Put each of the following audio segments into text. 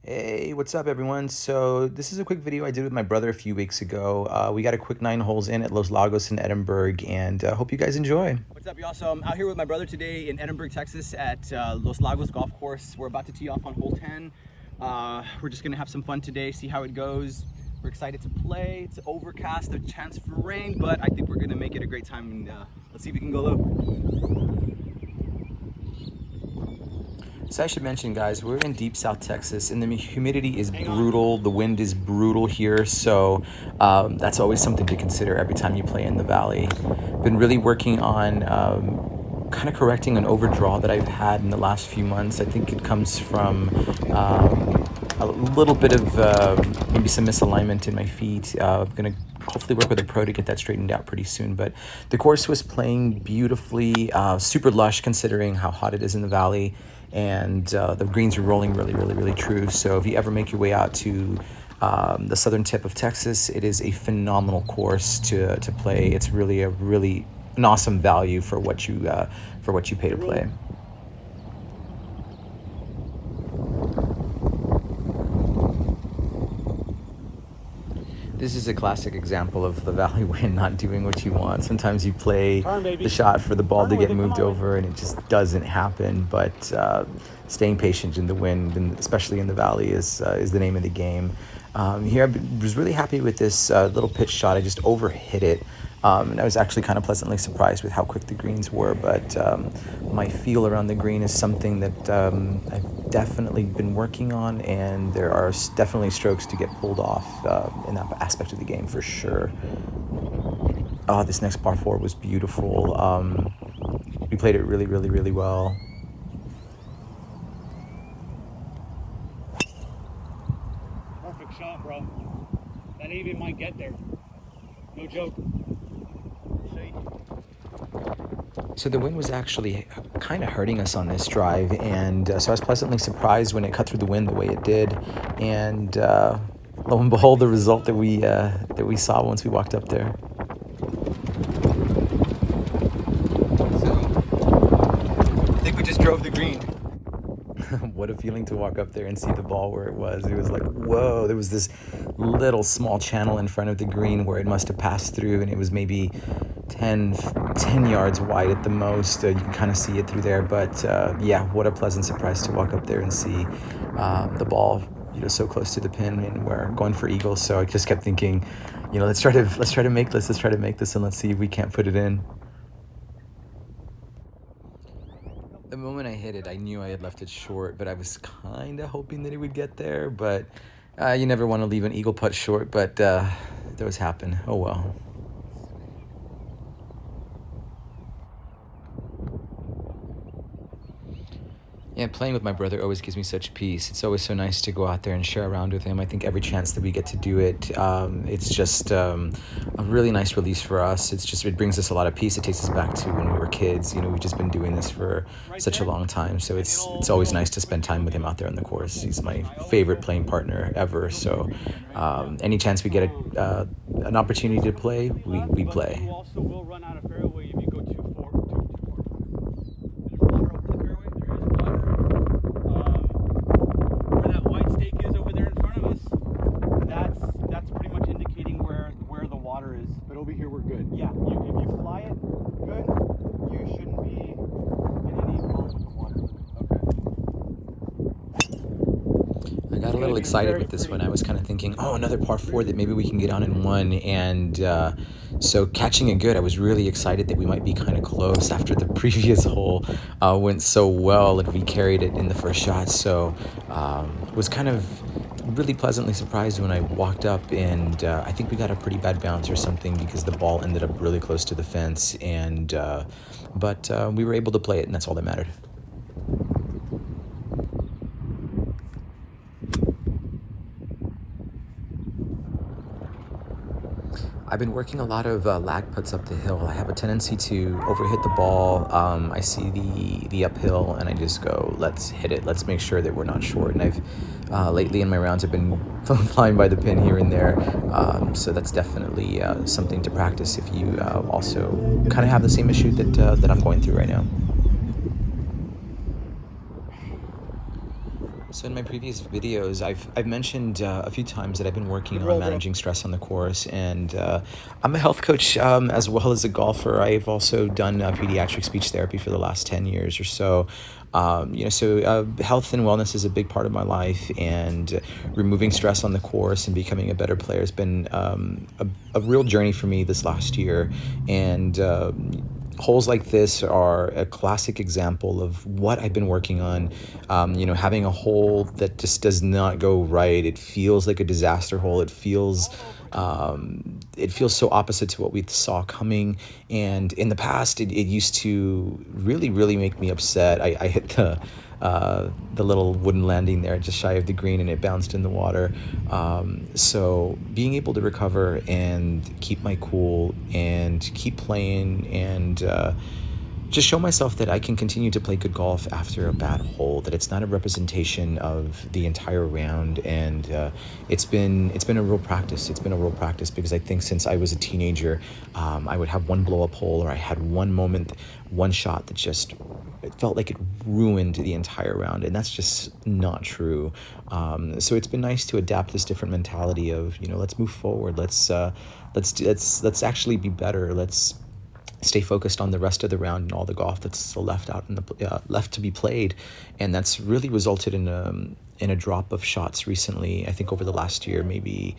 Hey, what's up, everyone? So this is a quick video I did with my brother a few weeks ago. We got a quick 9 holes in at Los Lagos in Edinburgh, and hope you guys enjoy. What's up, y'all? So I'm out here with my brother today in Edinburgh, Texas at Los Lagos Golf Course. We're about to tee off on hole 10. We're just gonna have some fun today, see how it goes. We're excited to play. It's overcast, a chance for rain, but I think we're gonna make it a great time, and let's see if we can go low. So I should mention, guys, we're in deep South Texas, and the humidity is brutal. The wind is brutal here, so that's always something to consider every time you play in the valley. Been really working on kind of correcting an overdraw that I've had in the last few months. I think it comes from a little bit of maybe some misalignment in my feet. I'm gonna hopefully work with a pro to get that straightened out pretty soon. But the course was playing beautifully, super lush considering how hot it is in the valley, and the greens are rolling really true. So if you ever make your way out to the southern tip of Texas, it is a phenomenal course to play. It's really an awesome value for what you pay to play. This is a classic example of the valley wind not doing what you want. Sometimes you play the shot for the ball to get moved over and it just doesn't happen. But staying patient in the wind, and especially in the valley, is the name of the game. Here I was really happy with this little pitch shot. I just overhit it. And I was actually kind of pleasantly surprised with how quick the greens were, but my feel around the green is something that I've definitely been working on, and there are definitely strokes to get pulled off in that aspect of the game for sure. Oh, this next par 4 was beautiful. We played it really well. Perfect shot, bro. That even might get there. No joke. So the wind was actually kind of hurting us on this drive, and so I was pleasantly surprised when it cut through the wind the way it did, and lo and behold, the result that we saw once we walked up there. So I think we just drove the green. What a feeling to walk up there and see the ball where it was. It was like, whoa, there was this little small channel in front of the green where it must have passed through, and it was maybe 10 yards wide at the most. You can kind of see it through there, but yeah, what a pleasant surprise to walk up there and see the ball, so close to the pin, and we're going for eagles. So I just kept thinking, let's try to make this, and let's see if we can't put it in. The moment I hit it, I knew I had left it short, but I was kind of hoping that it would get there. But you never want to leave an eagle putt short, but those happen. Oh well. Yeah, playing with my brother always gives me such peace. It's always so nice to go out there and share around with him. I think every chance that we get to do it, it's just a really nice release for us. It brings us a lot of peace. It takes us back to when we were kids. We've just been doing this for such a long time. So it's always nice to spend time with him out there on the course. He's my favorite playing partner ever. So any chance we get an opportunity to play, we play. You also will run out of fairway if you go too far. Where that white stake is over there in front of us, that's pretty much indicating where the water is. But over here we're good. Yeah, if you fly it good, you shouldn't be in any problem with the water. I got a little excited with this one. I was kind of thinking, oh, another par 4 that maybe we can get on in one. And so catching it good, I was really excited that we might be kind of close after the previous hole went so well and we carried it in the first shot. So was kind of really pleasantly surprised when I walked up, and I think we got a pretty bad bounce or something because the ball ended up really close to the fence. And but we were able to play it, and that's all that mattered. I've been working a lot of lag putts up the hill. I have a tendency to overhit the ball. I see the uphill, and I just go, let's hit it. Let's make sure that we're not short. And I've lately in my rounds, I've been flying by the pin here and there. So that's definitely something to practice if you also kind of have the same issue that I'm going through right now. So in my previous videos, I've mentioned a few times that I've been working on managing stress on the course, and I'm a health coach as well as a golfer. I've also done pediatric speech therapy for the last 10 years or so. Health and wellness is a big part of my life, and removing stress on the course and becoming a better player has been a real journey for me this last year. And holes like this are a classic example of what I've been working on. Having a hole that just does not go right, it feels like a disaster hole. It feels so opposite to what we saw coming. And in the past, it used to really, really make me upset. I hit the little wooden landing there just shy of the green, and it bounced in the water. So being able to recover and keep my cool and keep playing and just show myself that I can continue to play good golf after a bad hole, that it's not a representation of the entire round. And it's been a real practice. It's been a real practice because I think since I was a teenager, I would have one blow up hole, or I had one moment, one shot that just, it felt like it ruined the entire round, and that's just not true. So it's been nice to adapt this different mentality of, let's move forward. Let's actually be better. Let's stay focused on the rest of the round and all the golf that's still left out in the left to be played. And that's really resulted in a drop of shots recently. I think over the last year, maybe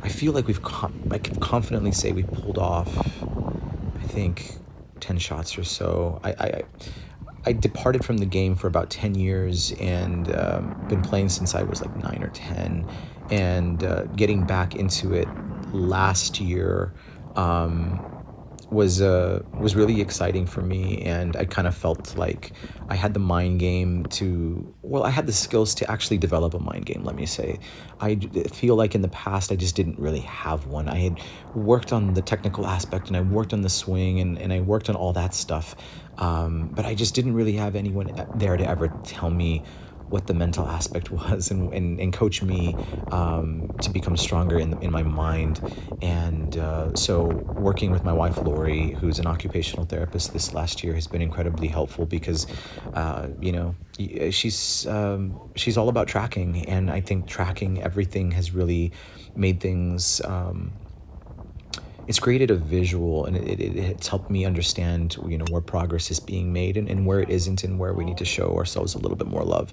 I feel like I can confidently say we pulled off, I think, 10 shots or so. I departed from the game for about 10 years and been playing since I was like 9 or 10, and getting back into it last year was really exciting for me. And I kind of felt like I had the mind game I had the skills to actually develop a mind game, let me say. I feel like in the past I just didn't really have one. I had worked on the technical aspect, and I worked on the swing, and I worked on all that stuff, but I just didn't really have anyone there to ever tell me what the mental aspect was, and coach me to become stronger in my mind. And so working with my wife, Lori, who's an occupational therapist this last year, has been incredibly helpful because, she's all about tracking. And I think tracking everything has really made things, it's created a visual, and it's helped me understand, where progress is being made, and where it isn't, and where we need to show ourselves a little bit more love.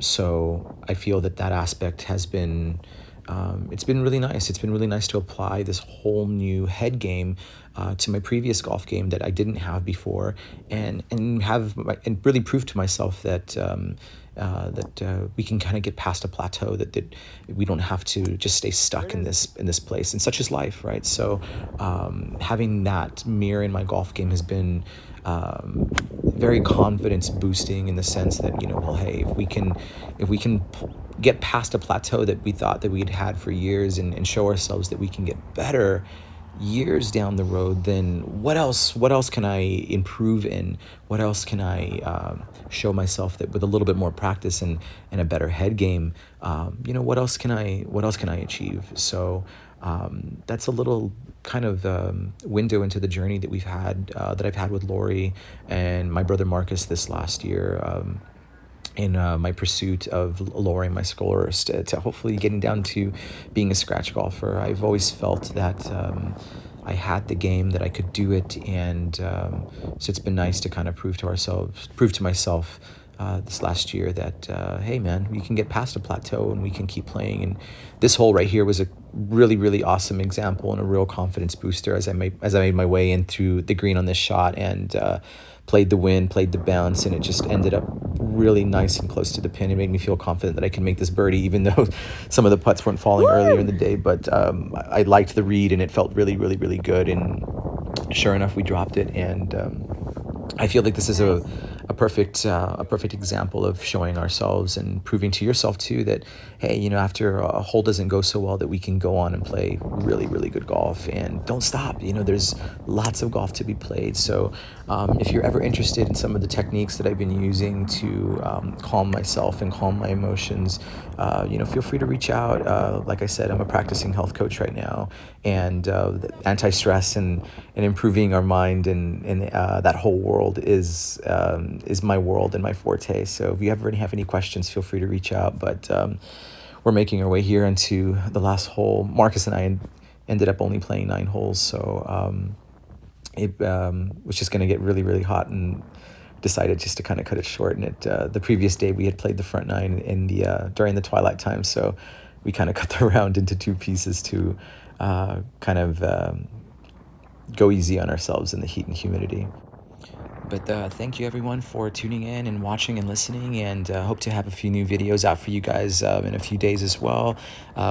So I feel that aspect has been, it's been really nice. It's been really nice to apply this whole new head game to my previous golf game that I didn't have before, and really prove to myself that we can kind of get past a plateau, that we don't have to just stay stuck in this place, and such is life, right? So having that mirror in my golf game has been very confidence boosting, in the sense that, hey, if we can get past a plateau that we thought that we'd had for years, and show ourselves that we can get better years down the road, then what else can I improve in? What else can I show myself that with a little bit more practice and a better head game, what else can I achieve? So that's a little kind of window into the journey that I've had with Lori and my brother Marcus this last year, in my pursuit of lowering my scores to hopefully getting down to being a scratch golfer. I've always felt that I had the game, that I could do it, and so it's been nice to kind of prove to myself this last year that, hey man, we can get past a plateau and we can keep playing. And this hole right here was a really, really awesome example and a real confidence booster as I made my way in through the green on this shot, and played the wind, played the bounce, and it just ended up really nice and close to the pin. It made me feel confident that I can make this birdie, even though some of the putts weren't falling earlier in the day. But I liked the read, and it felt really, really, really good. And sure enough, we dropped it. And I feel like this is a perfect example of showing ourselves and proving to yourself too that, hey, after a hole doesn't go so well, that we can go on and play really, really good golf, and don't stop. There's lots of golf to be played. So if you're ever interested in some of the techniques that I've been using to calm myself and calm my emotions, feel free to reach out. Like I said, I'm a practicing health coach right now, and anti-stress and improving our mind and that whole world is is my world and my forte. So if you ever have any questions, feel free to reach out. But we're making our way here into the last hole. Marcus and I ended up only playing 9 holes, so it was just going to get really, really hot, and decided just to kind of cut it short. And the previous day we had played the front 9 in the during the twilight time, so we kind of cut the round into 2 pieces to kind of go easy on ourselves in the heat and humidity. But thank you everyone for tuning in and watching and listening, and hope to have a few new videos out for you guys in a few days as well.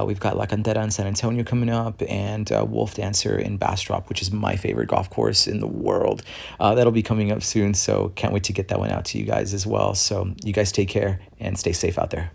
We've got La Cantera in San Antonio coming up, and WolfDancer in Bastrop, which is my favorite golf course in the world. That'll be coming up soon, so can't wait to get that one out to you guys as well. So you guys take care and stay safe out there.